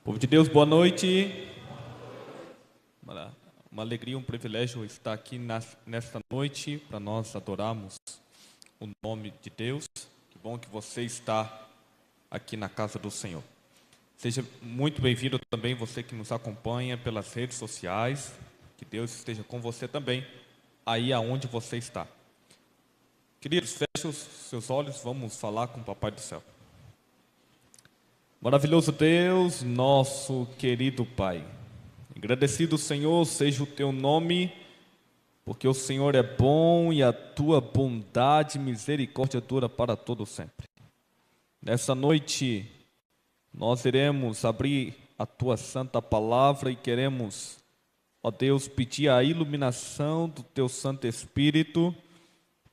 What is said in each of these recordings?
Povo de Deus, boa noite. Uma alegria, um privilégio estar aqui nesta noite para nós adorarmos o nome de Deus. Que bom que você está aqui na casa do Senhor. Seja muito bem-vindo também você que nos acompanha pelas redes sociais. Que Deus esteja com você também, aí aonde você está. Queridos, feche os seus olhos, vamos falar com o Papai do Céu. Maravilhoso Deus, nosso querido Pai, agradecido Senhor seja o teu nome, porque o Senhor é bom e a tua bondade e misericórdia dura para todo sempre. Nessa noite, nós iremos abrir a tua santa palavra e queremos, ó Deus, pedir a iluminação do teu Santo Espírito,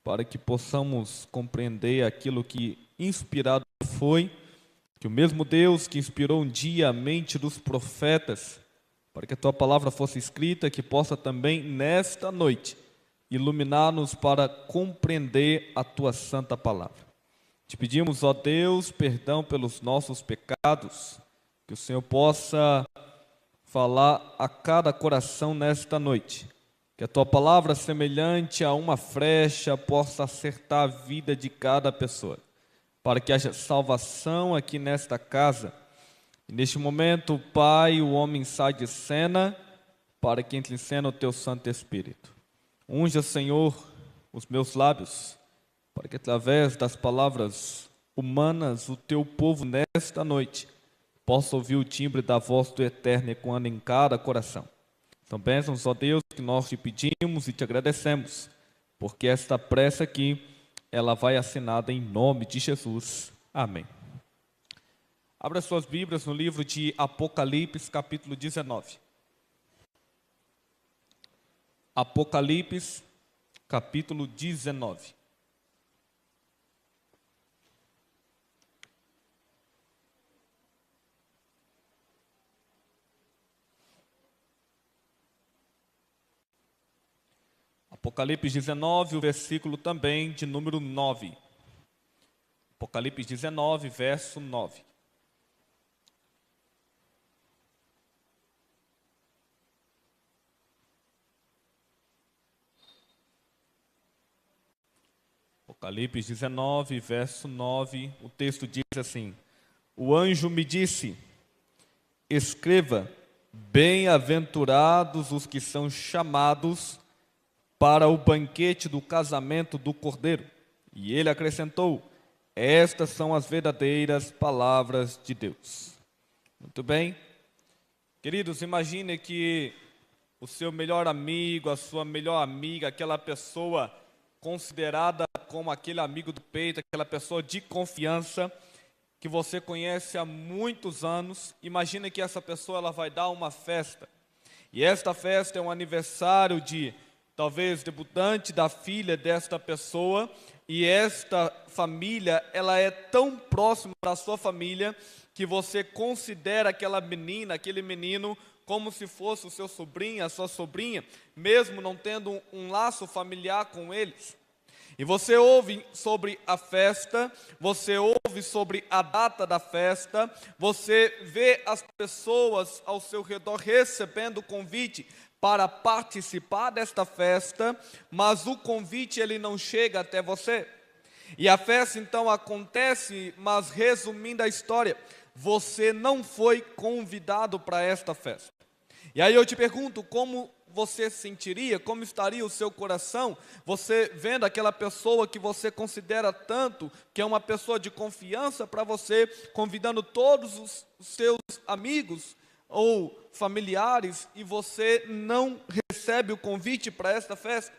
para que possamos compreender aquilo que inspirado foi, que o mesmo Deus que inspirou um dia a mente dos profetas, para que a tua palavra fosse escrita, que possa também nesta noite iluminar-nos para compreender a tua santa palavra. Te pedimos, ó Deus, perdão pelos nossos pecados, que o Senhor possa falar a cada coração nesta noite, que a tua palavra semelhante a uma flecha possa acertar a vida de cada pessoa, para que haja salvação aqui nesta casa. E neste momento, Pai, o homem sai de cena, para que entre em cena o teu Santo Espírito. Unja, Senhor, os meus lábios, para que através das palavras humanas, o teu povo nesta noite possa ouvir o timbre da voz do Eterno ecoando em cada coração. Então, bênçãos, ó Deus, que nós te pedimos e te agradecemos, porque esta prece aqui, ela vai assinada em nome de Jesus. Amém. Abra suas Bíblias no livro de Apocalipse, capítulo 19. Apocalipse, capítulo 19. Apocalipse 19, o versículo também de número 9. Apocalipse 19, verso 9. Apocalipse 19, verso 9, o texto diz assim: o anjo me disse, escreva, bem-aventurados os que são chamados para o banquete do casamento do Cordeiro. E ele acrescentou, estas são as verdadeiras palavras de Deus. Muito bem. Queridos, imagine que o seu melhor amigo, a sua melhor amiga, aquela pessoa considerada como aquele amigo do peito, aquela pessoa de confiança, que você conhece há muitos anos. Imagine que essa pessoa ela vai dar uma festa. E esta festa é um aniversário de talvez debutante da filha desta pessoa, e esta família, ela é tão próxima da sua família, que você considera aquela menina, aquele menino, como se fosse o seu sobrinho, a sua sobrinha, mesmo não tendo um laço familiar com eles. E você ouve sobre a festa, você ouve sobre a data da festa, você vê as pessoas ao seu redor recebendo o convite para participar desta festa, mas o convite ele não chega até você. E a festa então acontece, mas resumindo a história, você não foi convidado para esta festa. E aí eu te pergunto, como você se sentiria, como estaria o seu coração, você vendo aquela pessoa que você considera tanto, que é uma pessoa de confiança para você, convidando todos os seus amigos ou familiares, e você não recebe o convite para esta festa?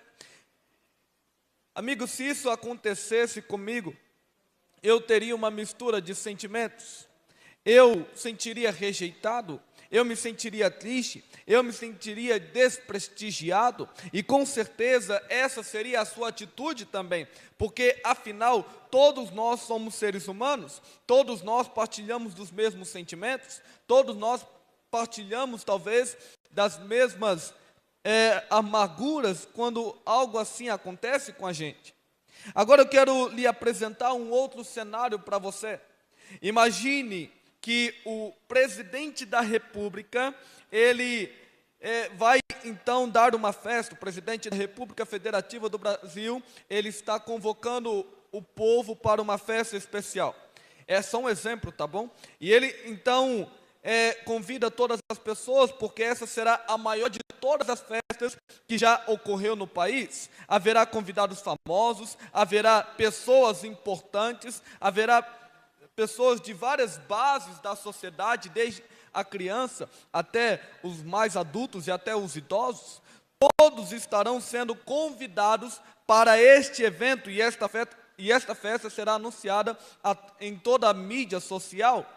Amigo, se isso acontecesse comigo, eu teria uma mistura de sentimentos. Eu sentiria rejeitado, eu me sentiria triste, eu me sentiria desprestigiado, e com certeza essa seria a sua atitude também, porque afinal todos nós somos seres humanos, todos nós partilhamos dos mesmos sentimentos, todos nós partilhamos talvez das mesmas amarguras quando algo assim acontece com a gente. Agora eu quero lhe apresentar um outro cenário para você. Imagine que o presidente da República, ele vai então dar uma festa. O presidente da República Federativa do Brasil, ele está convocando o povo para uma festa especial. É só um exemplo, tá bom? E ele então convida todas as pessoas, porque essa será a maior de todas as festas que já ocorreu no país. Haverá convidados famosos, haverá pessoas importantes, haverá pessoas de várias bases da sociedade, desde a criança até os mais adultos e até os idosos. Todos estarão sendo convidados para este evento, e esta festa será anunciada em toda a mídia social.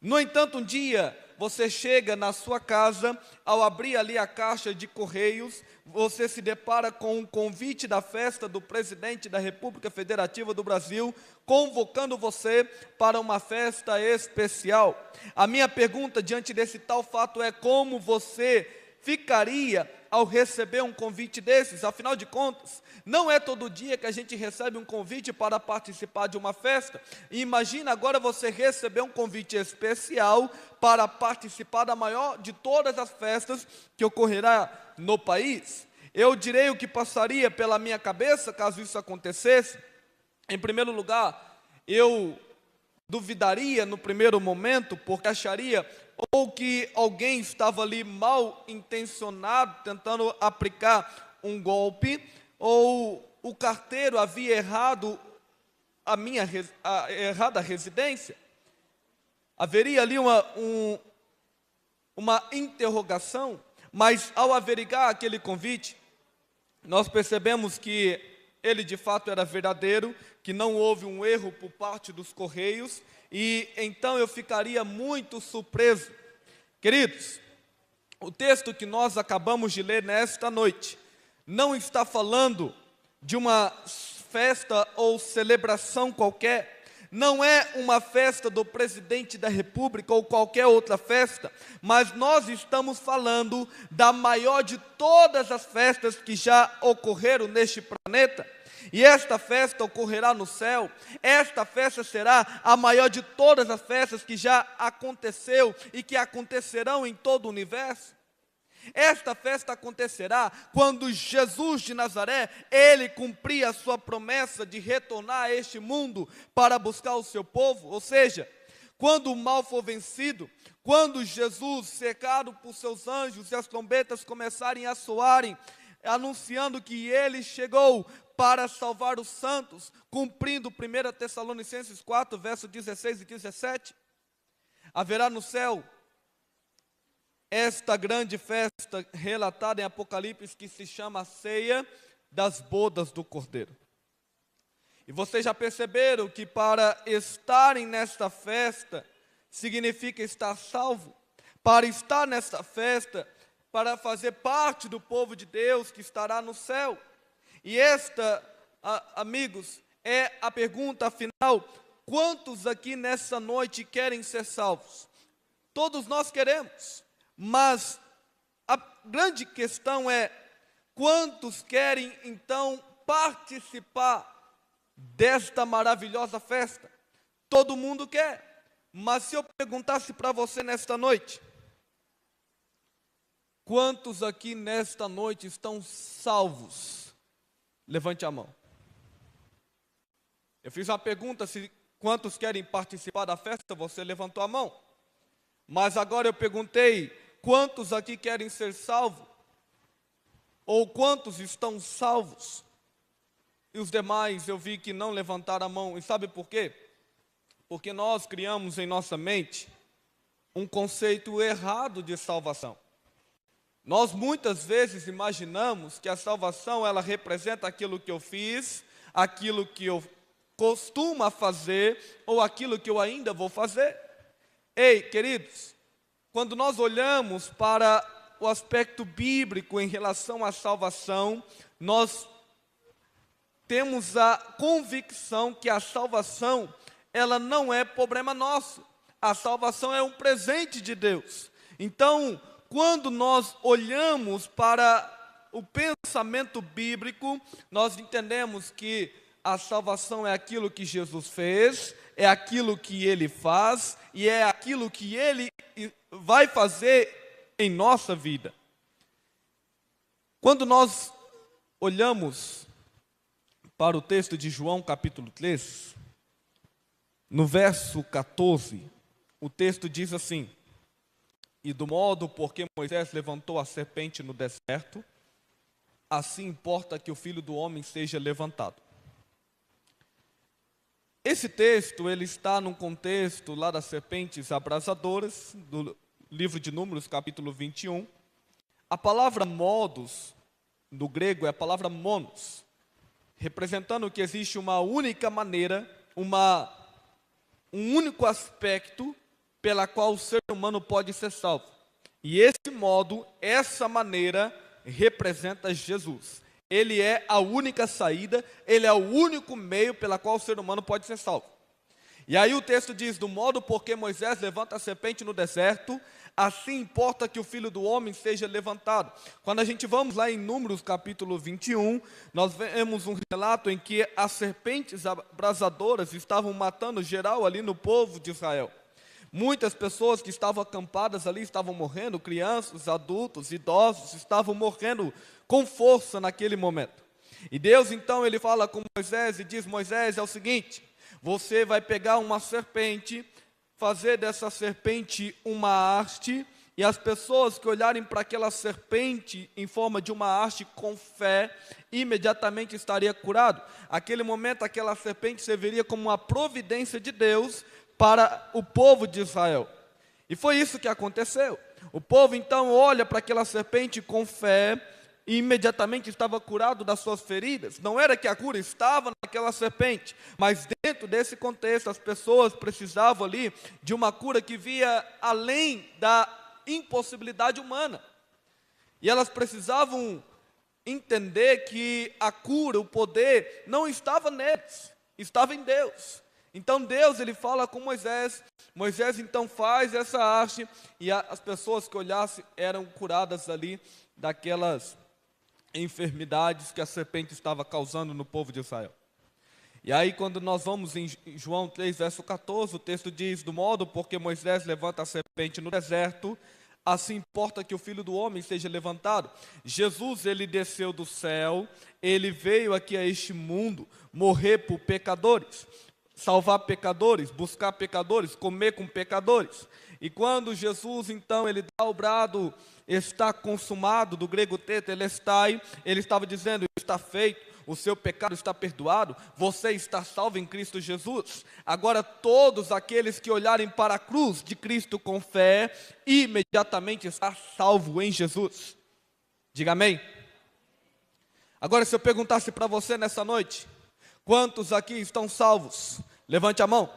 No entanto, um dia você chega na sua casa, ao abrir ali a caixa de correios, você se depara com um convite da festa do presidente da República Federativa do Brasil, convocando você para uma festa especial. A minha pergunta diante desse tal fato é: como você ficaria ao receber um convite desses? Afinal de contas, não é todo dia que a gente recebe um convite para participar de uma festa. E imagina agora você receber um convite especial para participar da maior de todas as festas que ocorrerá no país. Eu direi o que passaria pela minha cabeça caso isso acontecesse. Em primeiro lugar, eu duvidaria no primeiro momento, porque acharia ou que alguém estava ali mal intencionado, tentando aplicar um golpe, ou o carteiro havia errado a errada residência. Haveria ali uma interrogação, mas ao averiguar aquele convite, nós percebemos que ele de fato era verdadeiro, que não houve um erro por parte dos correios, e então eu ficaria muito surpreso. Queridos, o texto que nós acabamos de ler nesta noite não está falando de uma festa ou celebração qualquer. Não é uma festa do presidente da República ou qualquer outra festa, mas nós estamos falando da maior de todas as festas que já ocorreram neste planeta. E esta festa ocorrerá no céu. Esta festa será a maior de todas as festas que já aconteceu e que acontecerão em todo o universo. Esta festa acontecerá quando Jesus de Nazaré, ele cumprir a sua promessa de retornar a este mundo para buscar o seu povo. Ou seja, quando o mal for vencido, quando Jesus, cercado por seus anjos, e as trombetas começarem a soarem, anunciando que ele chegou para salvar os santos, cumprindo 1 Tessalonicenses 4, versos 16 e 17, haverá no céu esta grande festa relatada em Apocalipse, que se chama a Ceia das Bodas do Cordeiro. E vocês já perceberam que para estarem nesta festa, significa estar salvo. Para estar nesta festa, para fazer parte do povo de Deus que estará no céu. E esta, amigos, é a pergunta afinal: quantos aqui nessa noite querem ser salvos? Todos nós queremos, mas a grande questão é: quantos querem então participar desta maravilhosa festa? Todo mundo quer, mas se eu perguntasse para você nesta noite: quantos aqui nesta noite estão salvos? Levante a mão. Eu fiz uma pergunta, se quantos querem participar da festa, você levantou a mão. Mas agora eu perguntei: quantos aqui querem ser salvos? Ou quantos estão salvos? E os demais eu vi que não levantaram a mão. E sabe por quê? Porque nós criamos em nossa mente um conceito errado de salvação. Nós muitas vezes imaginamos que a salvação, ela representa aquilo que eu fiz, aquilo que eu costumo fazer, ou aquilo que eu ainda vou fazer. Ei, queridos, quando nós olhamos para o aspecto bíblico em relação à salvação, nós temos a convicção que a salvação, ela não é problema nosso. A salvação é um presente de Deus. Então, quando nós olhamos para o pensamento bíblico, nós entendemos que a salvação é aquilo que Jesus fez, é aquilo que Ele faz e é aquilo que Ele vai fazer em nossa vida. Quando nós olhamos para o texto de João capítulo 3, no verso 14, o texto diz assim: e do modo por que Moisés levantou a serpente no deserto, assim importa que o Filho do Homem seja levantado. Esse texto, ele está num contexto lá das serpentes abrasadoras, do livro de Números, capítulo 21. A palavra modos, no grego, é a palavra monos, representando que existe uma única maneira, um único aspecto pela qual o ser humano pode ser salvo. E esse modo, essa maneira, representa Jesus. Ele é a única saída, ele é o único meio pela qual o ser humano pode ser salvo. E aí o texto diz: do modo porque Moisés levanta a serpente no deserto, assim importa que o Filho do Homem seja levantado. Quando a gente vamos lá em Números capítulo 21, nós vemos um relato em que as serpentes abrasadoras estavam matando geral ali no povo de Israel. Muitas pessoas que estavam acampadas ali estavam morrendo, crianças, adultos, idosos, estavam morrendo com força naquele momento. E Deus então, ele fala com Moisés e diz: Moisés, é o seguinte, você vai pegar uma serpente, fazer dessa serpente uma haste, e as pessoas que olharem para aquela serpente em forma de uma haste com fé, imediatamente estaria curado. Aquele momento, aquela serpente serviria como uma providência de Deus para o povo de Israel. E foi isso que aconteceu. O povo então olha para aquela serpente com fé e imediatamente estava curado das suas feridas. Não era que a cura estava naquela serpente, mas dentro desse contexto as pessoas precisavam ali de uma cura que via além da impossibilidade humana. E elas precisavam entender que a cura, o poder, não estava neles, estava em Deus. Então Deus, ele fala com Moisés, Moisés então faz essa haste, e as pessoas que olhassem eram curadas ali daquelas enfermidades que a serpente estava causando no povo de Israel. E aí quando nós vamos em João 3, verso 14, o texto diz: do modo porque Moisés levanta a serpente no deserto, assim importa que o Filho do Homem seja levantado. Jesus, ele desceu do céu, ele veio aqui a este mundo, morrer por pecadores, salvar pecadores, buscar pecadores, comer com pecadores. E quando Jesus, então, ele dá o brado, está consumado, do grego tetelestai, ele estava dizendo: está feito, o seu pecado está perdoado, você está salvo em Cristo Jesus. Agora todos aqueles que olharem para a cruz de Cristo com fé, imediatamente está salvo em Jesus. Diga amém. Agora, se eu perguntasse para você nessa noite, quantos aqui estão salvos? Levante a mão.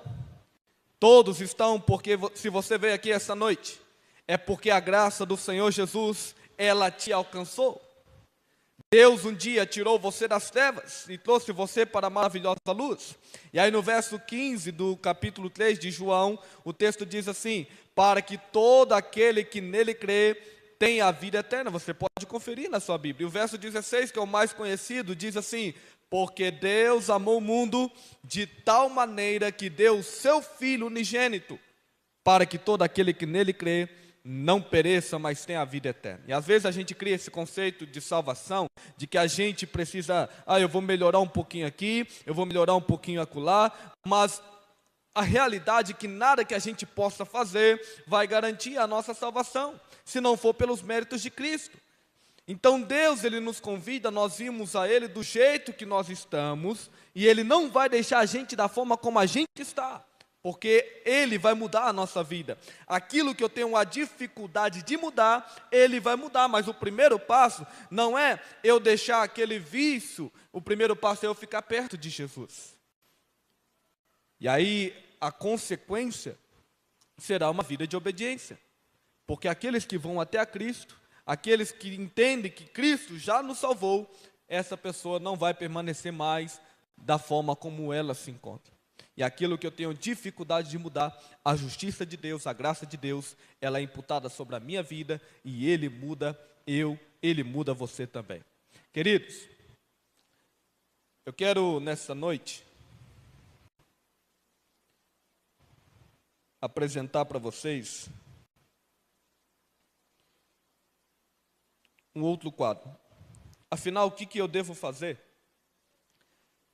Todos estão, porque se você veio aqui essa noite, é porque a graça do Senhor Jesus, ela te alcançou. Deus um dia tirou você das trevas e trouxe você para a maravilhosa luz. E aí no verso 15 do capítulo 3 de João, o texto diz assim: para que todo aquele que nele crê tenha a vida eterna. Você pode conferir na sua Bíblia. E o verso 16, que é o mais conhecido, diz assim: porque Deus amou o mundo de tal maneira que deu o seu Filho unigênito, para que todo aquele que nele crê não pereça, mas tenha a vida eterna. E às vezes a gente cria esse conceito de salvação, de que a gente precisa, eu vou melhorar um pouquinho aqui, eu vou melhorar um pouquinho acolá, mas a realidade é que nada que a gente possa fazer vai garantir a nossa salvação, se não for pelos méritos de Cristo. Então Deus, ele nos convida, nós irmos a Ele do jeito que nós estamos, e Ele não vai deixar a gente da forma como a gente está, porque Ele vai mudar a nossa vida. Aquilo que eu tenho a dificuldade de mudar, Ele vai mudar, mas o primeiro passo não é eu deixar aquele vício, o primeiro passo é eu ficar perto de Jesus. E aí a consequência será uma vida de obediência, porque aqueles que vão até a Cristo, aqueles que entendem que Cristo já nos salvou, essa pessoa não vai permanecer mais da forma como ela se encontra. E aquilo que eu tenho dificuldade de mudar, a justiça de Deus, a graça de Deus, ela é imputada sobre a minha vida, e Ele muda Ele muda você também. Queridos, eu quero nessa noite apresentar para vocês um outro quadro. Afinal, o que eu devo fazer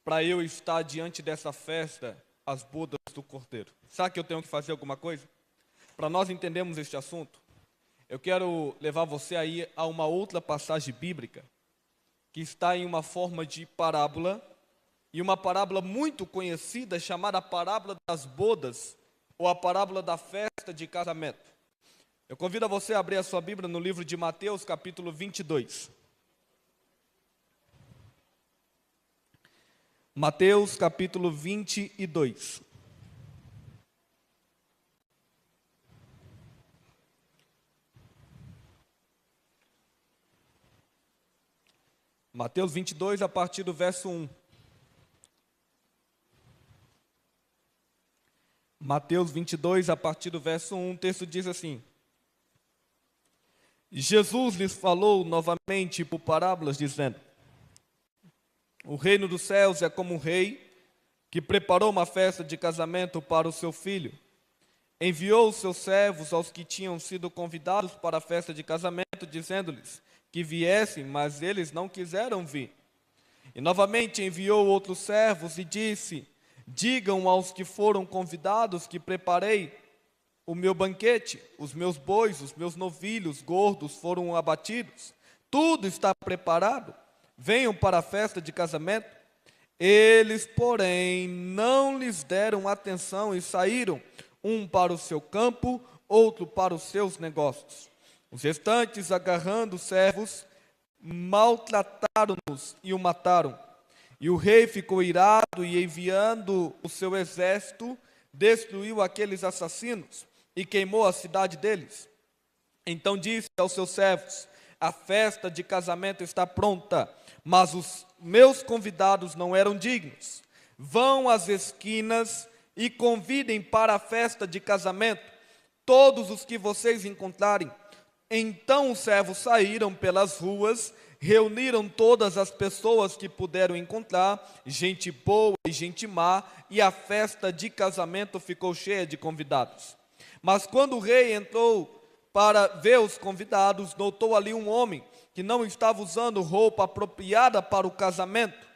para eu estar diante dessa festa, as bodas do Cordeiro? Sabe que eu tenho que fazer alguma coisa? Para nós entendermos este assunto, eu quero levar você aí a uma outra passagem bíblica, que está em uma forma de parábola, e uma parábola muito conhecida, chamada parábola das bodas, ou a parábola da festa de casamento. Eu convido a você a abrir a sua Bíblia no livro de Mateus, capítulo 22. Mateus, capítulo 22. Mateus 22, a partir do verso 1. Mateus 22, a partir do verso 1, o texto diz assim: Jesus lhes falou novamente por parábolas, dizendo: o reino dos céus é como um rei que preparou uma festa de casamento para o seu filho. Enviou os seus servos aos que tinham sido convidados para a festa de casamento, dizendo-lhes que viessem, mas eles não quiseram vir. E novamente enviou outros servos e disse: digam aos que foram convidados que preparei o meu banquete, os meus bois, os meus novilhos gordos foram abatidos, tudo está preparado, venham para a festa de casamento. Eles, porém, não lhes deram atenção e saíram, um para o seu campo, outro para os seus negócios. Os restantes, agarrando os servos, maltrataram-nos e o mataram. E o rei ficou irado e, enviando o seu exército, destruiu aqueles assassinos e queimou a cidade deles. Então disse aos seus servos: a festa de casamento está pronta, mas os meus convidados não eram dignos. Vão às esquinas e convidem para a festa de casamento todos os que vocês encontrarem. Então os servos saíram pelas ruas, reuniram todas as pessoas que puderam encontrar, gente boa e gente má, e a festa de casamento ficou cheia de convidados. Mas quando o rei entrou para ver os convidados, notou ali um homem que não estava usando roupa apropriada para o casamento,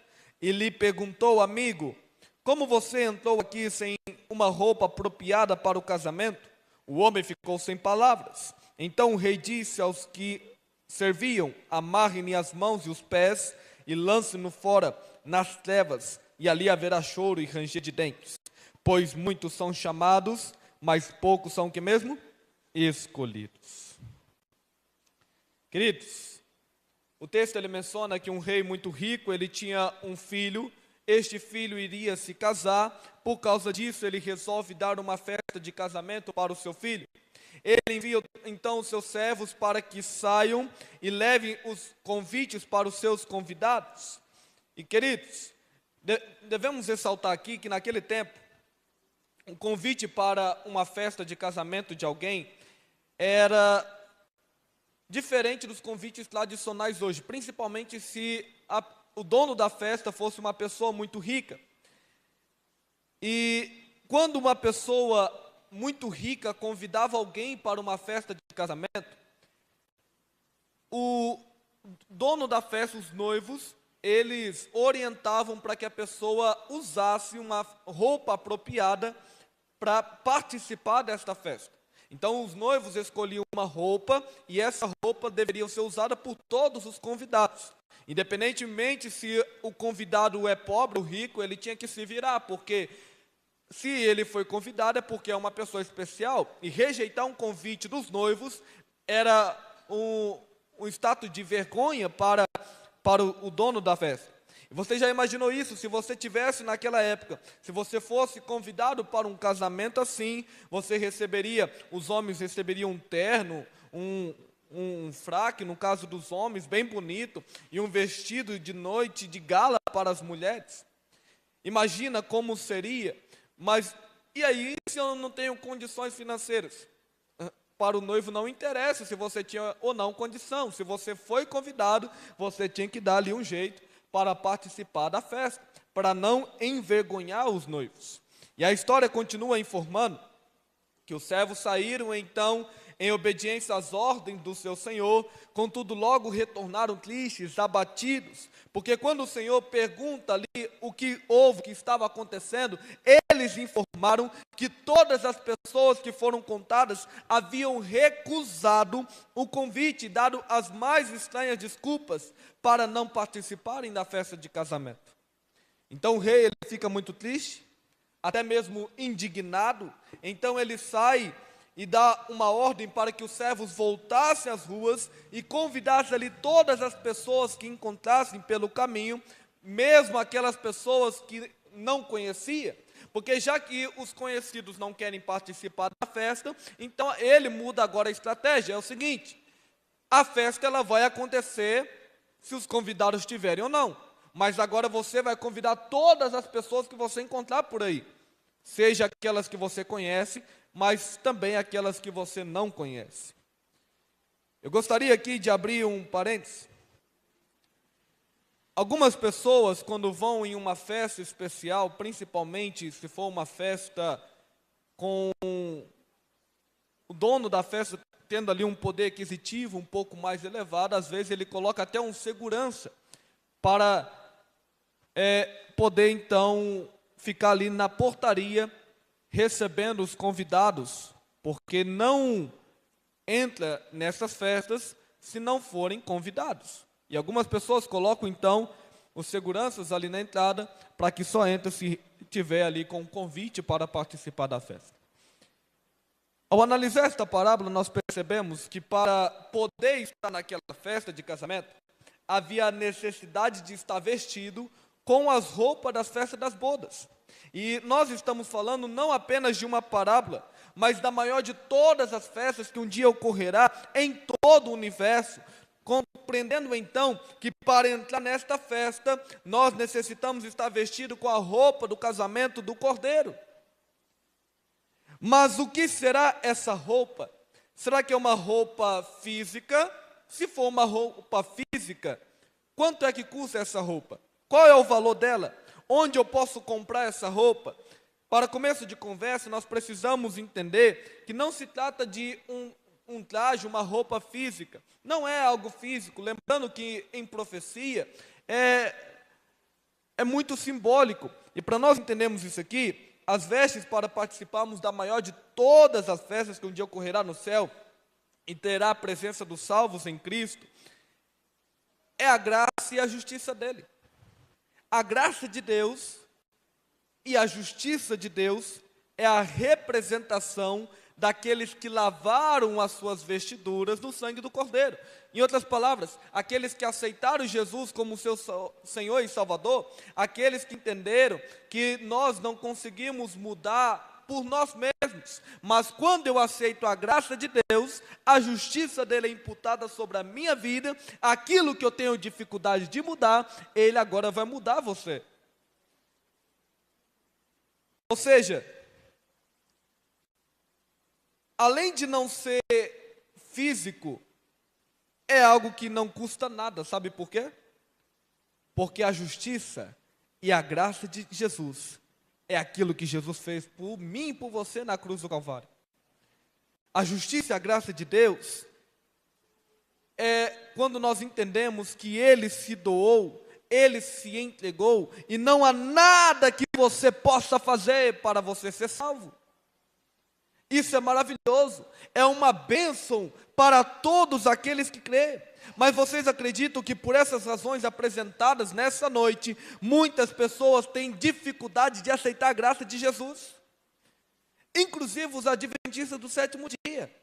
e lhe perguntou: amigo, como você entrou aqui sem uma roupa apropriada para o casamento? O homem ficou sem palavras. Então o rei disse aos que serviam: amarrem-lhe as mãos e os pés e lancem-no fora nas trevas, e ali haverá choro e ranger de dentes. Pois muitos são chamados, mas poucos são o que mesmo? Escolhidos. Queridos, o texto ele menciona que um rei muito rico, ele tinha um filho. Este filho iria se casar, por causa disso ele resolve dar uma festa de casamento para o seu filho. Ele envia então os seus servos para que saiam e levem os convites para os seus convidados. E queridos, devemos ressaltar aqui que naquele tempo, um convite para uma festa de casamento de alguém era diferente dos convites tradicionais hoje, principalmente se o dono da festa fosse uma pessoa muito rica. E quando uma pessoa muito rica convidava alguém para uma festa de casamento, o dono da festa, os noivos, eles orientavam para que a pessoa usasse uma roupa apropriada para participar desta festa. Então os noivos escolhiam uma roupa e essa roupa deveria ser usada por todos os convidados. Independentemente se o convidado é pobre ou rico, ele tinha que se virar, porque se ele foi convidado é porque é uma pessoa especial, e rejeitar um convite dos noivos era um status de vergonha para o dono da festa. Você já imaginou isso? Se você tivesse naquela época, se você fosse convidado para um casamento assim, você receberia, os homens receberiam um terno, um fraque, no caso dos homens, bem bonito, e um vestido de noite de gala para as mulheres. Imagina como seria. Mas, e aí, se eu não tenho condições financeiras? Para o noivo não interessa se você tinha ou não condição. Se você foi convidado, você tinha que dar ali um jeito para participar da festa, para não envergonhar os noivos. E a história continua informando que os servos saíram então em obediência às ordens do seu senhor, contudo logo retornaram tristes, abatidos, porque quando o Senhor pergunta ali o que houve, o que estava acontecendo, eles informaram que todas as pessoas que foram contadas haviam recusado o convite, dado as mais estranhas desculpas para não participarem da festa de casamento. Então o rei ele fica muito triste, até mesmo indignado, então ele sai e dá uma ordem para que os servos voltassem às ruas e convidassem ali todas as pessoas que encontrassem pelo caminho, mesmo aquelas pessoas que não conhecia, porque já que os conhecidos não querem participar da festa, então ele muda agora a estratégia, é o seguinte, a festa ela vai acontecer se os convidados estiverem ou não, mas agora você vai convidar todas as pessoas que você encontrar por aí, seja aquelas que você conhece, mas também aquelas que você não conhece. Eu gostaria aqui de abrir um parênteses. Algumas pessoas, quando vão em uma festa especial, principalmente se for uma festa com o dono da festa tendo ali um poder aquisitivo um pouco mais elevado, às vezes ele coloca até um segurança para poder então ficar ali na portaria recebendo os convidados, porque não entra nessas festas se não forem convidados. E algumas pessoas colocam então os seguranças ali na entrada para que só entre se tiver ali com um convite para participar da festa. Ao analisar esta parábola, nós percebemos que para poder estar naquela festa de casamento, havia a necessidade de estar vestido com as roupas das festas das bodas. E nós estamos falando não apenas de uma parábola, mas da maior de todas as festas que um dia ocorrerá em todo o universo, compreendendo então que para entrar nesta festa, nós necessitamos estar vestido com a roupa do casamento do Cordeiro. Mas o que será essa roupa? Será que é uma roupa física? Se for uma roupa física, quanto é que custa essa roupa? Qual é o valor dela? Onde eu posso comprar essa roupa? Para começo de conversa, nós precisamos entender que não se trata de um traje, uma roupa física. Não é algo físico. Lembrando que em profecia é muito simbólico. E para nós entendermos isso aqui, as vestes para participarmos da maior de todas as festas que um dia ocorrerá no céu e terá a presença dos salvos em Cristo, é a graça e a justiça dele. A graça de Deus e a justiça de Deus é a representação daqueles que lavaram as suas vestiduras no sangue do Cordeiro. Em outras palavras, aqueles que aceitaram Jesus como seu Senhor e Salvador, aqueles que entenderam que nós não conseguimos mudar por nós mesmos, mas quando eu aceito a graça de Deus, a justiça dele é imputada sobre a minha vida, aquilo que eu tenho dificuldade de mudar, ele agora vai mudar você. Ou seja, além de não ser físico, é algo que não custa nada, sabe por quê? Porque a justiça e a graça de Jesus é aquilo que Jesus fez por mim e por você na cruz do Calvário. A justiça e a graça de Deus é quando nós entendemos que Ele se doou, Ele se entregou, e não há nada que você possa fazer para você ser salvo. Isso é maravilhoso, é uma bênção para todos aqueles que crêem. Mas vocês acreditam que por essas razões apresentadas nessa noite, muitas pessoas têm dificuldade de aceitar a graça de Jesus? Inclusive os adventistas do sétimo dia.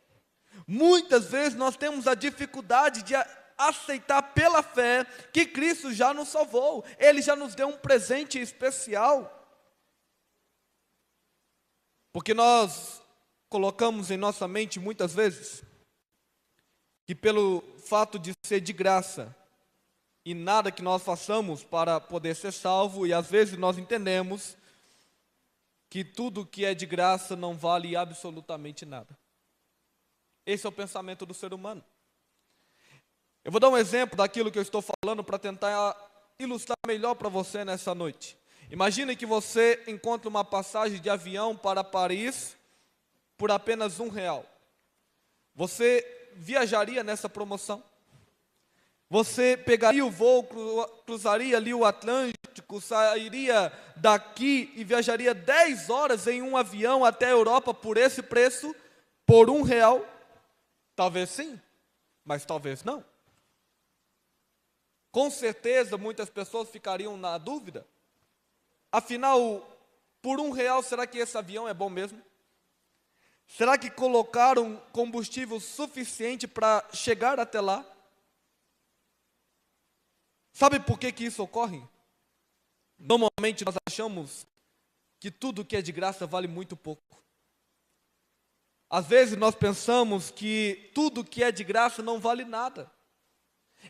Muitas vezes nós temos a dificuldade de aceitar pela fé que Cristo já nos salvou. Ele já nos deu um presente especial. Porque nós colocamos em nossa mente muitas vezes que pelo fato de ser de graça e nada que nós façamos para poder ser salvo, e às vezes nós entendemos que tudo que é de graça não vale absolutamente nada. Esse é o pensamento do ser humano. Eu vou dar um exemplo daquilo que eu estou falando para tentar ilustrar melhor para você nessa noite. Imagine que você encontra uma passagem de avião para Paris por apenas R$ 1, você viajaria nessa promoção? Você pegaria o voo, cruzaria ali o Atlântico, sairia daqui e viajaria 10 horas em um avião até a Europa por esse preço, por R$ 1? Talvez sim, mas talvez não. Com certeza muitas pessoas ficariam na dúvida. Afinal, por R$ 1, será que esse avião é bom mesmo? Será que colocaram combustível suficiente para chegar até lá? Sabe por que isso ocorre? Normalmente nós achamos que tudo que é de graça vale muito pouco. Às vezes nós pensamos que tudo que é de graça não vale nada.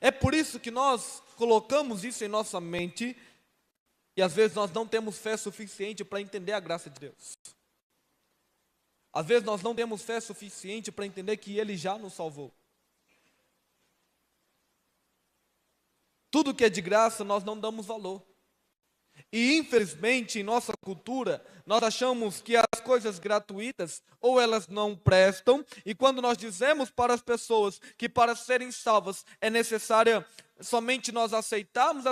É por isso que nós colocamos isso em nossa mente e às vezes nós não temos fé suficiente para entender a graça de Deus. Às vezes nós não temos fé suficiente para entender que Ele já nos salvou. Tudo que é de graça nós não damos valor. E infelizmente em nossa cultura nós achamos que as coisas gratuitas ou elas não prestam, e quando nós dizemos para as pessoas que para serem salvas é necessária somente nós aceitarmos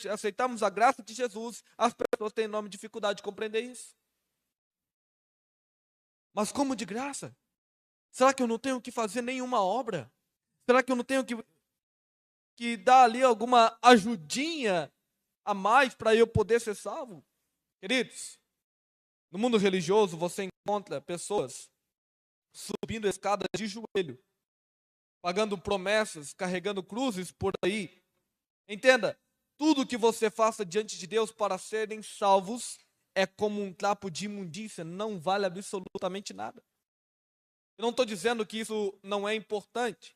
aceitarmos a graça de Jesus, as pessoas têm enorme dificuldade de compreender isso. Mas como de graça? Será que eu não tenho que fazer nenhuma obra? Será que eu não tenho que dar ali alguma ajudinha a mais para eu poder ser salvo? Queridos, no mundo religioso você encontra pessoas subindo escadas de joelho, pagando promessas, carregando cruzes por aí. Entenda, tudo que você faça diante de Deus para serem salvos é como um trapo de imundícia, não vale absolutamente nada. Eu não estou dizendo que isso não é importante.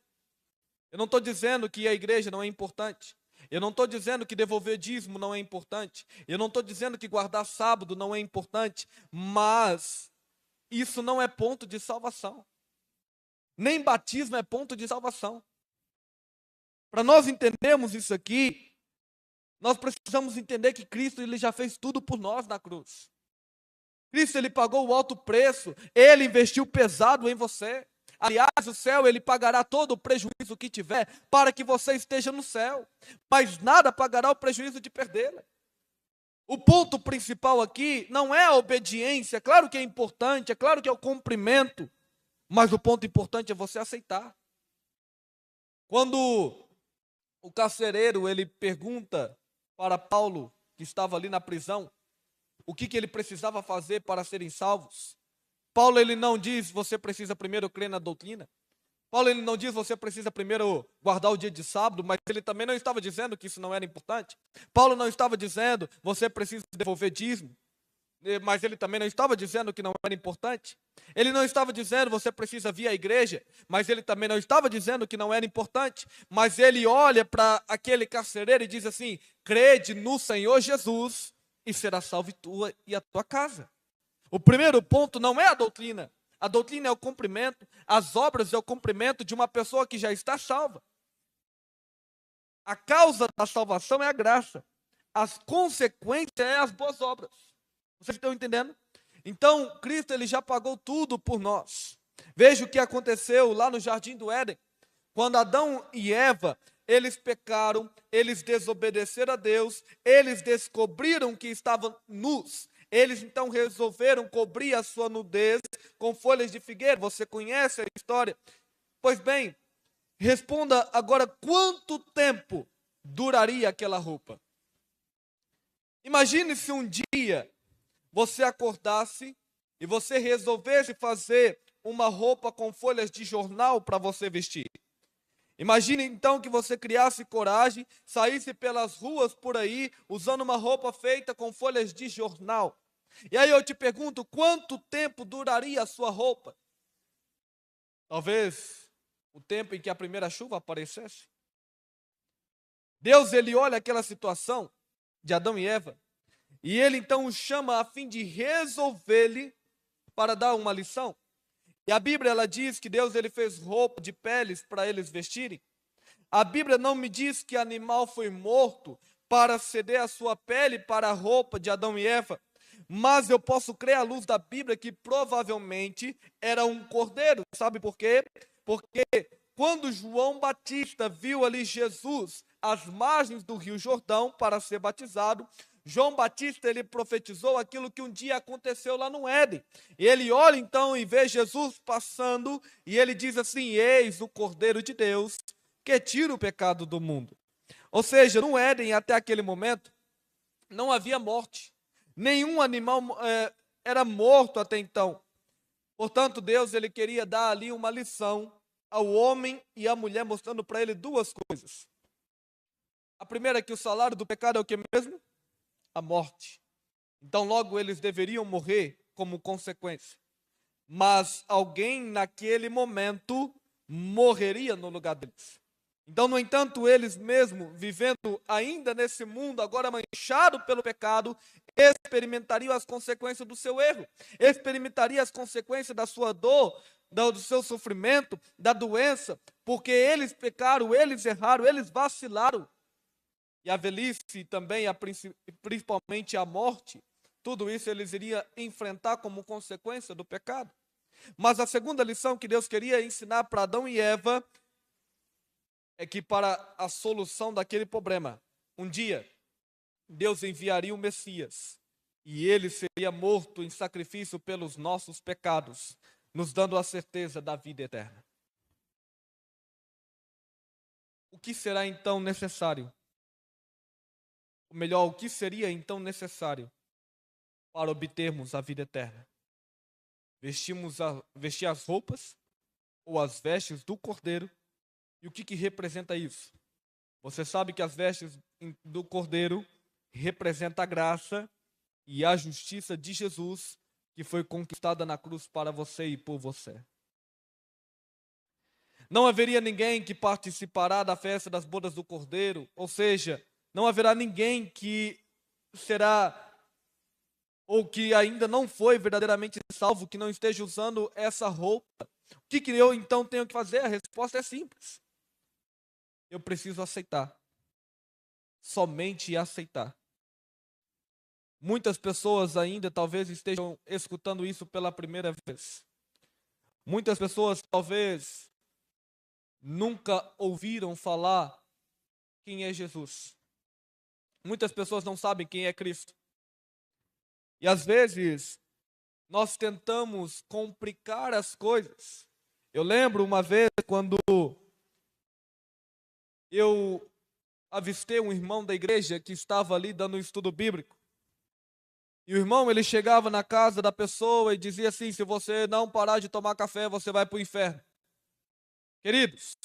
Eu não estou dizendo que a igreja não é importante. Eu não estou dizendo que devolver dízimo não é importante. Eu não estou dizendo que guardar sábado não é importante. Mas isso não é ponto de salvação. Nem batismo é ponto de salvação. Para nós entendermos isso aqui, nós precisamos entender que Cristo ele já fez tudo por nós na cruz. Cristo ele pagou o alto preço. Ele investiu pesado em você. Aliás, o céu, ele pagará todo o prejuízo que tiver para que você esteja no céu. Mas nada pagará o prejuízo de perdê-la. O ponto principal aqui não é a obediência. Claro que é importante, é claro que é o cumprimento. Mas o ponto importante é você aceitar. Quando o carcereiro, ele pergunta para Paulo, que estava ali na prisão, o que ele precisava fazer para serem salvos. Paulo ele não diz, você precisa primeiro crer na doutrina. Paulo ele não diz, você precisa primeiro guardar o dia de sábado, mas ele também não estava dizendo que isso não era importante. Paulo não estava dizendo, você precisa devolver dízimo, mas ele também não estava dizendo que não era importante. Ele não estava dizendo, você precisa vir à igreja, mas ele também não estava dizendo que não era importante. Mas ele olha para aquele carcereiro e diz assim, crede no Senhor Jesus e será salvo tua e a tua casa. O primeiro ponto não é a doutrina. A doutrina é o cumprimento, as obras é o cumprimento de uma pessoa que já está salva. A causa da salvação é a graça. As consequências é as boas obras. Vocês estão entendendo? Então, Cristo ele já pagou tudo por nós. Veja o que aconteceu lá no Jardim do Éden. Quando Adão e Eva, eles pecaram, eles desobedeceram a Deus, eles descobriram que estavam nus. Eles então resolveram cobrir a sua nudez com folhas de figueira. Você conhece a história? Pois bem, responda agora quanto tempo duraria aquela roupa. Imagine se um dia você acordasse e você resolvesse fazer uma roupa com folhas de jornal para você vestir. Imagine então que você criasse coragem, saísse pelas ruas por aí, usando uma roupa feita com folhas de jornal. E aí eu te pergunto, quanto tempo duraria a sua roupa? Talvez o tempo em que a primeira chuva aparecesse. Deus, ele olha aquela situação de Adão e Eva, e ele então os chama a fim de resolver-lhe para dar uma lição. E a Bíblia ela diz que Deus ele fez roupa de peles para eles vestirem. A Bíblia não me diz que animal foi morto para ceder a sua pele para a roupa de Adão e Eva. mas eu posso crer à luz da Bíblia que provavelmente era um cordeiro. Sabe por quê? Porque quando João Batista viu ali Jesus às margens do Rio Jordão para ser batizado, João Batista, ele profetizou aquilo que um dia aconteceu lá no Éden. E ele olha então e vê Jesus passando, e ele diz assim: eis o Cordeiro de Deus, que tira o pecado do mundo. Ou seja, no Éden, até aquele momento, não havia morte. Nenhum animal era morto até então. Portanto, Deus, ele queria dar ali uma lição ao homem e à mulher, mostrando para ele duas coisas. A primeira é que o salário do pecado é o que mesmo? A morte. Então logo eles deveriam morrer como consequência. Mas alguém naquele momento morreria no lugar deles. Então, no entanto, eles mesmo, vivendo ainda nesse mundo, agora manchado pelo pecado, experimentariam as consequências do seu erro, experimentariam as consequências da sua dor, do seu sofrimento, da doença, porque eles pecaram, eles erraram, eles vacilaram. E a velhice também, principalmente a morte, tudo isso eles iriam enfrentar como consequência do pecado. Mas a segunda lição que Deus queria ensinar para Adão e Eva é que para a solução daquele problema, um dia, Deus enviaria o Messias e ele seria morto em sacrifício pelos nossos pecados, nos dando a certeza da vida eterna. O que será então necessário? Ou melhor, o que seria então necessário para obtermos a vida eterna? Vestir as roupas ou as vestes do Cordeiro. E o que representa isso? Você sabe que as vestes do Cordeiro representam a graça e a justiça de Jesus, que foi conquistada na cruz para você e por você. Não haveria ninguém que participará da festa das bodas do Cordeiro, ou seja, não haverá ninguém que será ou que ainda não foi verdadeiramente salvo, que não esteja usando essa roupa. O que eu então tenho que fazer? A resposta é simples. Eu preciso aceitar. Somente aceitar. Muitas pessoas ainda talvez estejam escutando isso pela primeira vez. Muitas pessoas talvez nunca ouviram falar quem é Jesus. Muitas pessoas não sabem quem é Cristo. E às vezes nós tentamos complicar as coisas. Eu lembro uma vez quando eu avistei um irmão da igreja que estava ali dando um estudo bíblico. E o irmão, ele chegava na casa da pessoa e dizia assim: se você não parar de tomar café, você vai para o inferno. Queridos,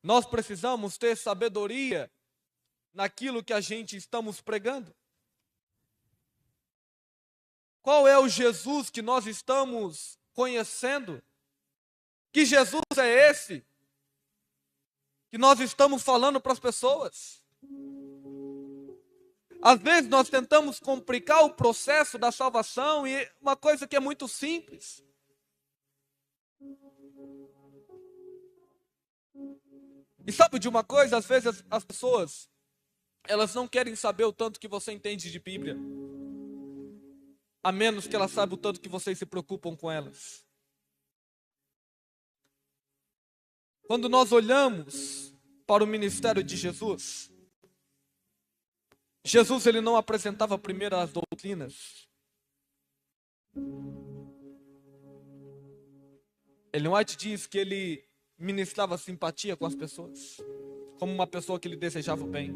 nós precisamos ter sabedoria naquilo que a gente estamos pregando. Qual é o Jesus que nós estamos conhecendo? Que Jesus é esse que nós estamos falando para as pessoas? Às vezes nós tentamos complicar o processo da salvação e uma coisa que é muito simples. E sabe de uma coisa? Às vezes as pessoas, elas não querem saber o tanto que você entende de Bíblia, a menos que elas saibam o tanto que vocês se preocupam com elas. Quando nós olhamos para o ministério de Jesus, Jesus ele não apresentava primeiro as doutrinas. Ellen White diz que ele ministrava simpatia com as pessoas, como uma pessoa que lhe desejava o bem.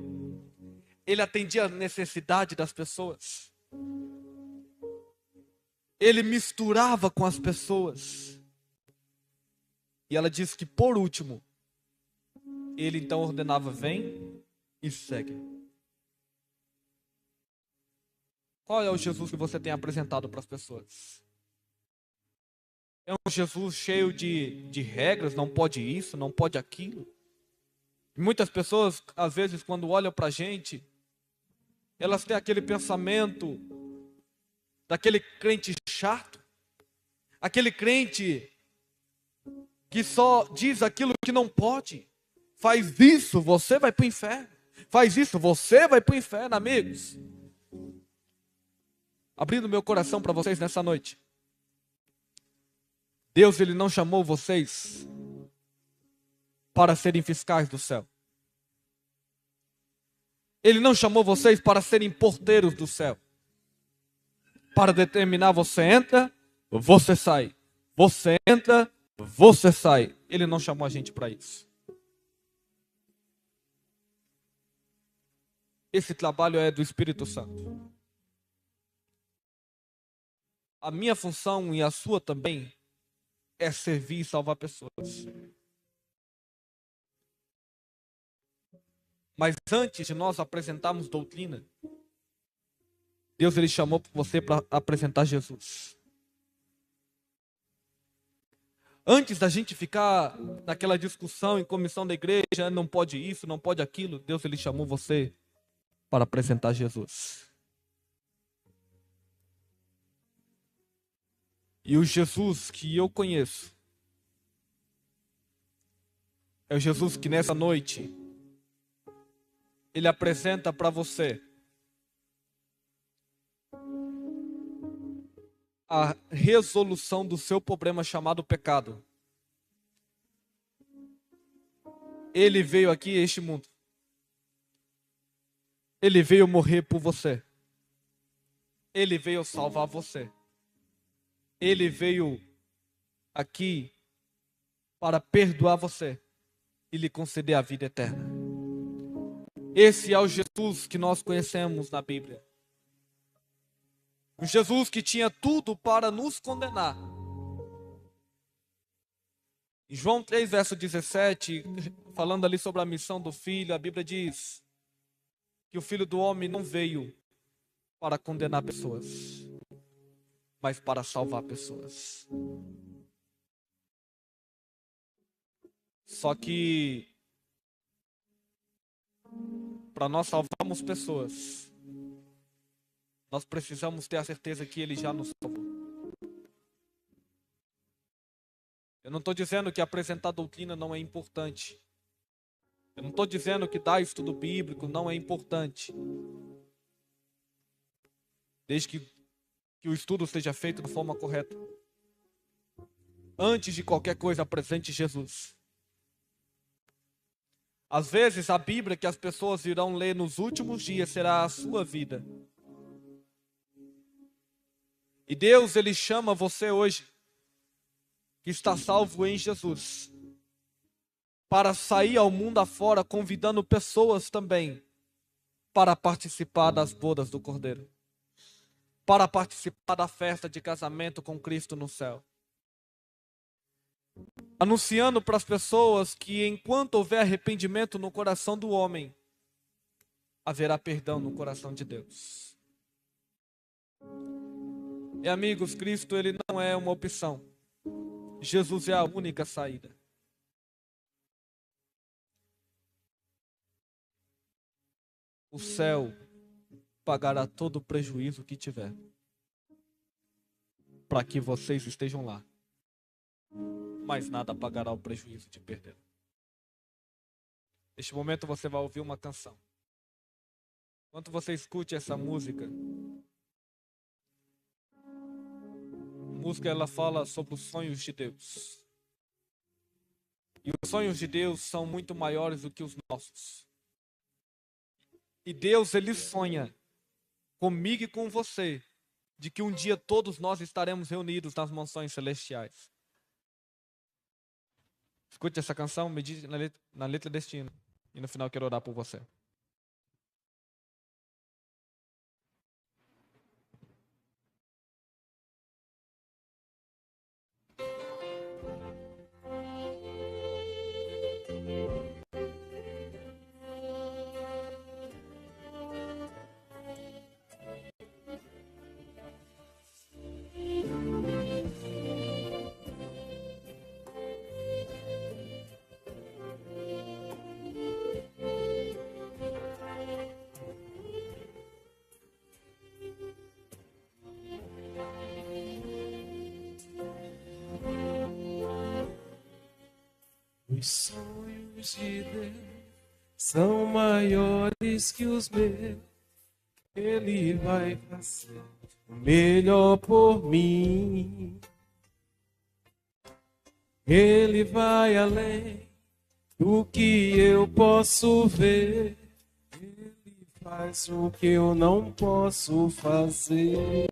Ele atendia a necessidade das pessoas. Ele misturava com as pessoas. E ela diz que por último, ele então ordenava: vem e segue. Qual é o Jesus que você tem apresentado para as pessoas? É um Jesus cheio de regras, não pode isso, não pode aquilo. E muitas pessoas, às vezes, quando olham para a gente, elas têm aquele pensamento daquele crente chato, aquele crente que só diz aquilo que não pode. Faz isso, você vai para o inferno. Faz isso, você vai para o inferno, amigos. abrindo meu coração para vocês nessa noite. Deus, Ele não chamou vocês para serem fiscais do céu. Ele não chamou vocês para serem porteiros do céu. Para determinar, você entra, você sai. Você entra, você sai. Ele não chamou a gente para isso. Esse trabalho é do Espírito Santo. A minha função e a sua também é servir e salvar pessoas. Mas antes de nós apresentarmos doutrina, Deus, Ele chamou você para apresentar Jesus. Antes da gente ficar naquela discussão em comissão da igreja, não pode isso, não pode aquilo, Deus, Ele chamou você para apresentar Jesus. E o Jesus que eu conheço é o Jesus que nessa noite Ele apresenta para você a resolução do seu problema chamado pecado. Ele veio aqui a este mundo. Ele veio morrer por você. Ele veio salvar você. Ele veio aqui para perdoar você e lhe conceder a vida eterna. Esse é o Jesus que nós conhecemos na Bíblia. Um Jesus que tinha tudo para nos condenar. Em João 3, verso 17, falando ali sobre a missão do Filho, a Bíblia diz que o Filho do Homem não veio para condenar pessoas, mas para salvar pessoas. Só que para nós salvarmos pessoas, nós precisamos ter a certeza que Ele já nos salvou. Eu não estou dizendo que apresentar doutrina não é importante. Eu não estou dizendo que dar estudo bíblico não é importante. Desde que o estudo seja feito de forma correta. Antes de qualquer coisa, apresente Jesus. Às vezes, a Bíblia que as pessoas irão ler nos últimos dias será a sua vida. E Deus, Ele chama você hoje, que está salvo em Jesus, para sair ao mundo afora, convidando pessoas também para participar das bodas do Cordeiro, para participar da festa de casamento com Cristo no céu. Anunciando para as pessoas que enquanto houver arrependimento no coração do homem, haverá perdão no coração de Deus. E amigos, Cristo, Ele não é uma opção. Jesus é a única saída. O céu pagará todo o prejuízo que tiver, para que vocês estejam lá. Mas nada pagará o prejuízo de perder. Neste momento você vai ouvir uma canção. Enquanto você escute essa música, a música ela fala sobre os sonhos de Deus. E os sonhos de Deus são muito maiores do que os nossos. E Deus, Ele sonha comigo e com você, de que um dia todos nós estaremos reunidos nas mansões celestiais. Escute essa canção, medite na letra deste hino. E no final quero orar por você. Os sonhos de Deus são maiores que os meus. Ele vai fazer o melhor por mim. Ele vai além do que eu posso ver. Ele faz o que eu não posso fazer.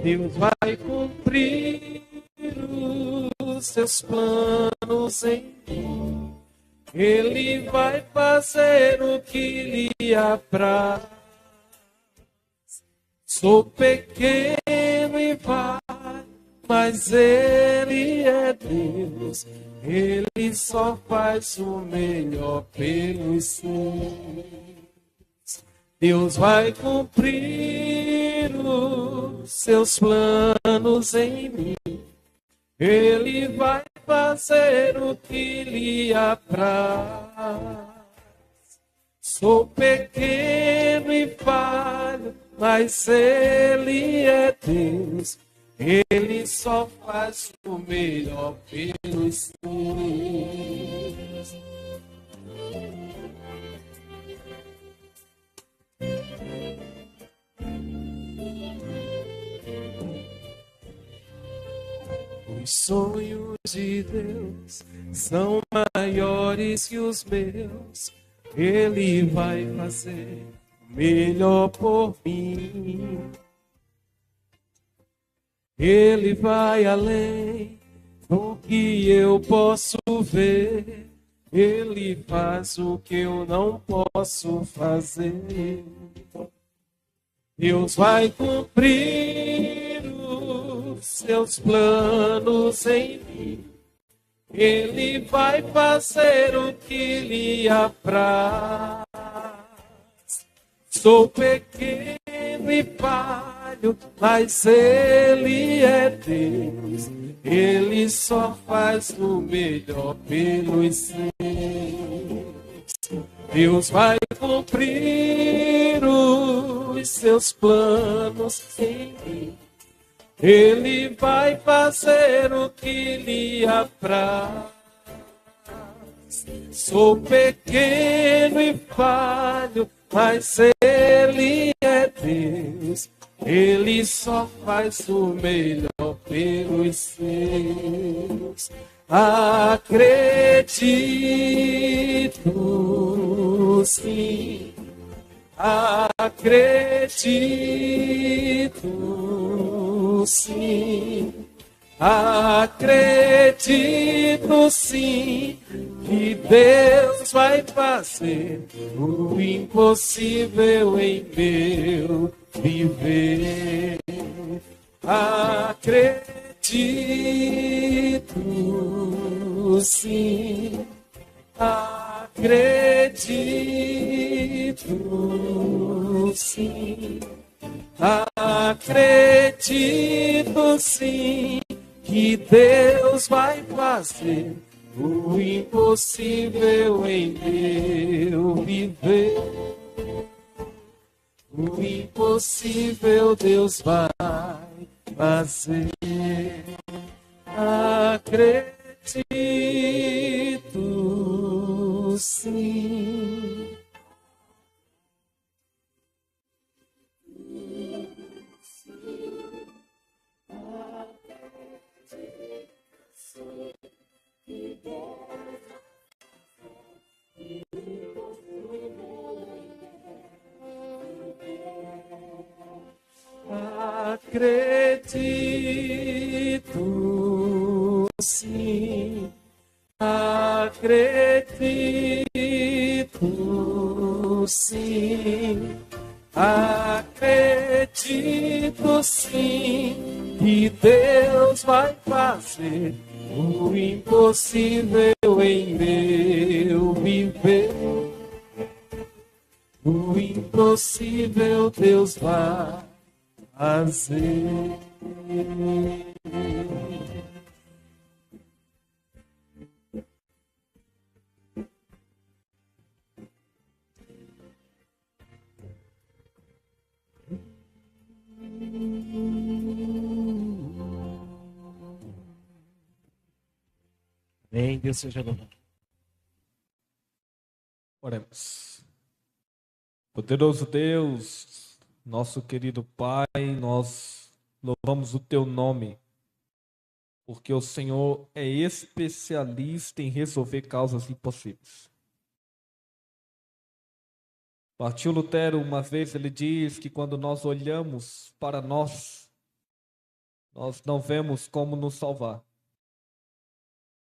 Deus vai cumprir os seus planos em mim. Ele vai fazer o que lhe apraz. Sou pequeno e falho, mas Ele é Deus. Ele só faz o melhor pelos seus. Deus vai cumprir os seus planos em mim. Ele vai fazer o que lhe apraz. Sou pequeno e falho, mas Ele é Deus. Ele só faz o melhor pelos seus. Os sonhos de Deus são maiores que os meus. Ele vai fazer o melhor por mim. Ele vai além do que eu posso ver. Ele faz o que eu não posso fazer. Deus vai cumprir os seus planos em mim. Ele vai fazer o que lhe apraz. Sou pequeno e falho, mas Ele é Deus. Ele só faz o melhor pelos seus. Deus vai cumprir os seus planos em mim. Ele vai fazer o que lhe apraz. Sou pequeno e falho, mas Ele é Deus. Ele só faz o melhor pelos seus. Acredito, sim. Acredito, sim. Acredito, sim, que Deus vai fazer o impossível em meu viver. Acredito, sim. Acredito, sim. Acredito, sim, que Deus vai fazer o impossível em meu viver. O impossível Deus vai fazer. Acredito, sim. Acredito, sim. Acredito, sim. Acredito, sim, que Deus vai fazer o impossível em meu viver. O impossível Deus vai fazer. Amém. Deus seja louvado. Oremos. Poderoso Deus, nosso querido Pai, nós louvamos o Teu nome, porque o Senhor é especialista em resolver causas impossíveis. Martinho Lutero, uma vez, ele diz que quando nós olhamos para nós não vemos como nos salvar,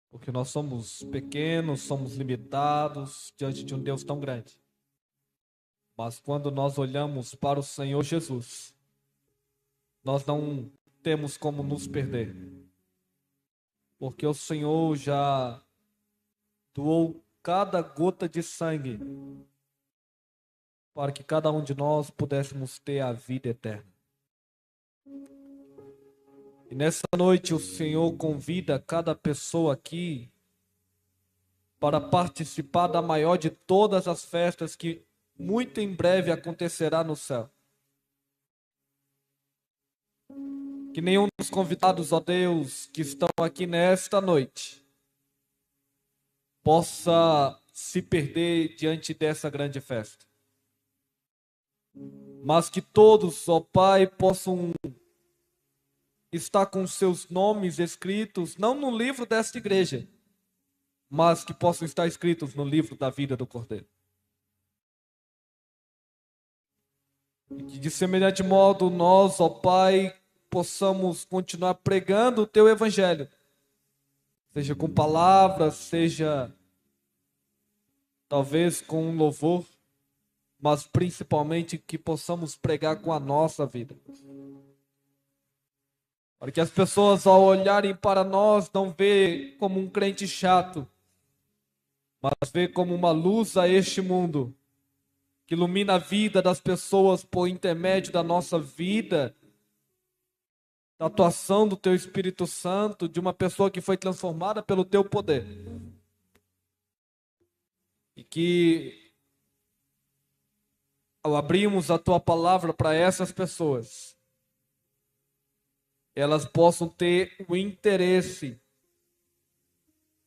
porque nós somos pequenos, somos limitados diante de um Deus tão grande. Mas quando nós olhamos para o Senhor Jesus, nós não temos como nos perder, porque o Senhor já doou cada gota de sangue para que cada um de nós pudéssemos ter a vida eterna. E nessa noite o Senhor convida cada pessoa aqui para participar da maior de todas as festas que muito em breve acontecerá no céu. Que nenhum dos convidados, ó Deus, que estão aqui nesta noite, possa se perder diante dessa grande festa. Mas que todos, ó Pai, possam estar com seus nomes escritos, não no livro desta igreja, mas que possam estar escritos no livro da vida do Cordeiro. E que de semelhante modo nós, ó Pai, possamos continuar pregando o Teu Evangelho, seja com palavras, seja talvez com um louvor, mas principalmente que possamos pregar com a nossa vida. Para que as pessoas, ao olharem para nós, não vê como um crente chato, mas vê como uma luz a este mundo, que ilumina a vida das pessoas por intermédio da nossa vida, da atuação do Teu Espírito Santo, de uma pessoa que foi transformada pelo Teu poder. E que, ao abrirmos a Tua palavra para essas pessoas, elas possam ter o interesse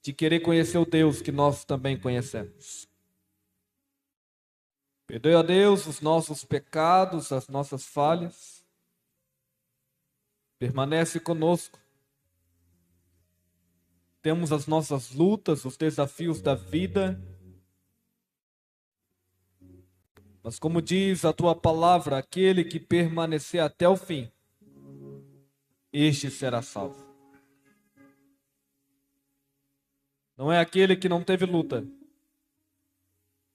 de querer conhecer o Deus que nós também conhecemos. Perdoe a Deus os nossos pecados, as nossas falhas. Permanece conosco. Temos as nossas lutas, os desafios da vida. Mas como diz a Tua palavra, aquele que permanecer até o fim, este será salvo. Não é aquele que não teve luta.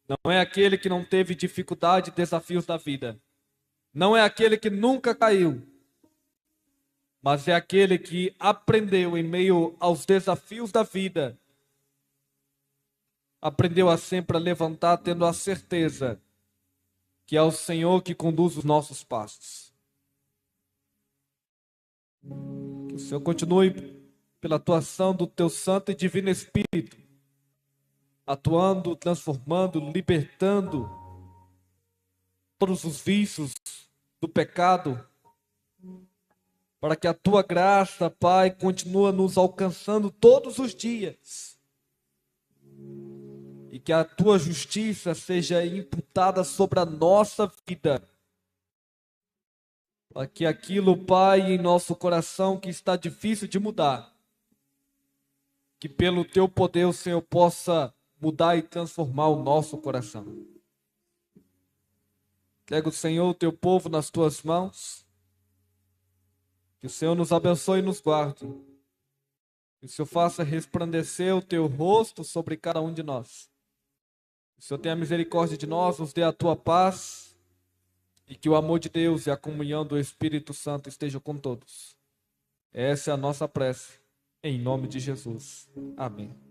Não é aquele que não teve dificuldade e desafios da vida. Não é aquele que nunca caiu. Mas é aquele que aprendeu em meio aos desafios da vida. Aprendeu a sempre levantar, tendo a certeza que é o Senhor que conduz os nossos passos. Que o Senhor continue pela atuação do Teu Santo e Divino Espírito, atuando, transformando, libertando todos os vícios do pecado, para que a Tua graça, Pai, continue nos alcançando todos os dias, e que a Tua justiça seja imputada sobre a nossa vida, para que aquilo, Pai, em nosso coração que está difícil de mudar, que pelo Teu poder o Senhor possa mudar e transformar o nosso coração. Entrega o Senhor, o Teu povo, nas Tuas mãos. Que o Senhor nos abençoe e nos guarde. Que o Senhor faça resplandecer o Teu rosto sobre cada um de nós. Que o Senhor tenha misericórdia de nós, nos dê a Tua paz. E que o amor de Deus e a comunhão do Espírito Santo estejam com todos. Essa é a nossa prece. Em nome de Jesus. Amém.